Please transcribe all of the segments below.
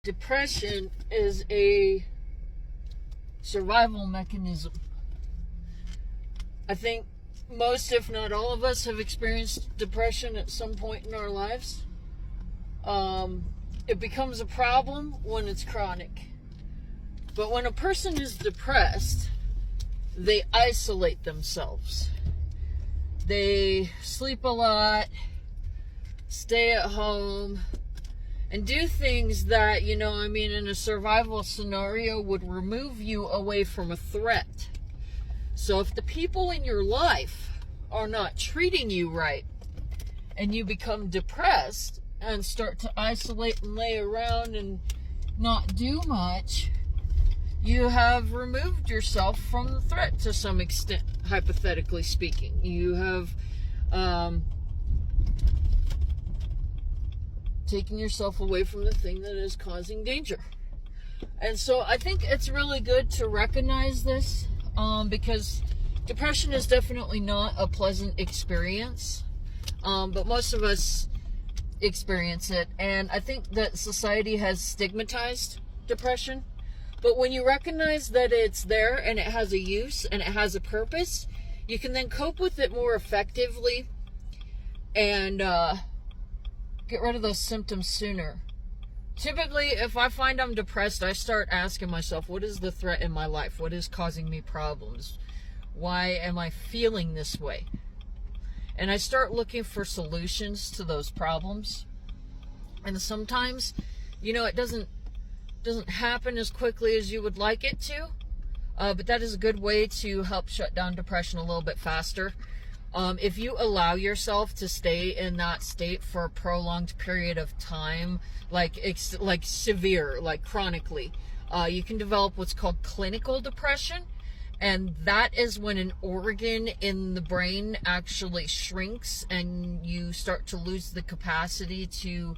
Depression is a survival mechanism. I think most, if not all of us, have experienced depression at some point in our lives. It becomes a problem when it's chronic. But when a person is depressed, they isolate themselves. They sleep a lot, stay at home, and do things that, in a survival scenario would remove you away from a threat. So if the people in your life are not treating you right, and you become depressed and start to isolate and lay around and not do much, you have removed yourself from the threat to some extent, hypothetically speaking. You have taking yourself away from the thing that is causing danger. And so I think it's really good to recognize this, because depression is definitely not a pleasant experience, but most of us experience it. And I think that society has stigmatized depression, but when you recognize that it's there and it has a use and it has a purpose, you can then cope with it more effectively and get rid of those symptoms sooner. Typically, if I find I'm depressed, I start asking myself, what is the threat in my life? What is causing me problems? Why am I feeling this way? And I start looking for solutions to those problems. And sometimes, it doesn't happen as quickly as you would like it to, but that is a good way to help shut down depression a little bit faster. If you allow yourself to stay in that state for a prolonged period of time, like severe, like chronically, you can develop what's called clinical depression. And that is when an organ in the brain actually shrinks and you start to lose the capacity to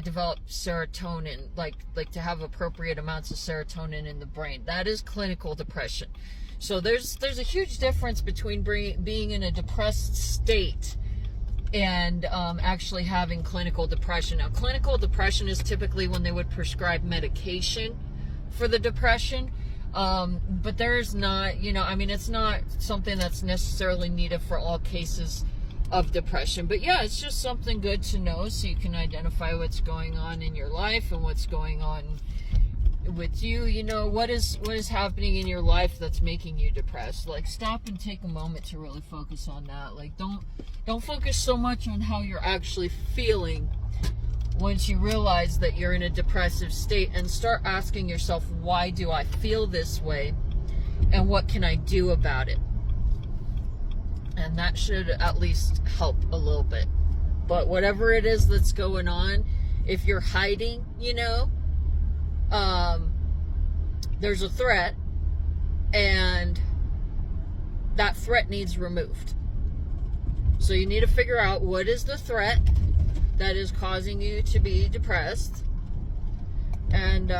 develop serotonin, like to have appropriate amounts of serotonin in the brain. That is clinical depression. So there's a huge difference between being in a depressed state and actually having clinical depression. Now, clinical depression is typically when they would prescribe medication for the depression, but there's not, it's not something that's necessarily needed for all cases of depression. But yeah, it's just something good to know so you can identify what's going on in your life and what's going on with you. What is happening in your life that's making you depressed. Like, stop and take a moment to really focus on that. Like, don't focus so much on how you're actually feeling once you realize that you're in a depressive state, and start asking yourself, why do I feel this way and what can I do about it? And that should at least help a little bit. But whatever it is that's going on, if you're hiding, there's a threat, and that threat needs removed. So you need to figure out what is the threat that is causing you to be depressed, and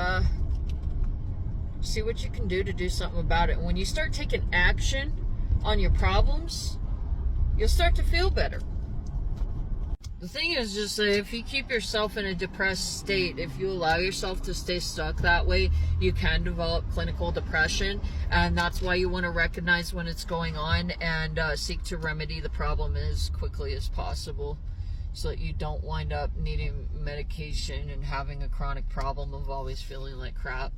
see what you can do to do something about it. And when you start taking action on your problems, you'll start to feel better. The thing is just that if you keep yourself in a depressed state, if you allow yourself to stay stuck that way, you can develop clinical depression. And that's why you want to recognize when it's going on and seek to remedy the problem as quickly as possible, so that you don't wind up needing medication and having a chronic problem of always feeling like crap.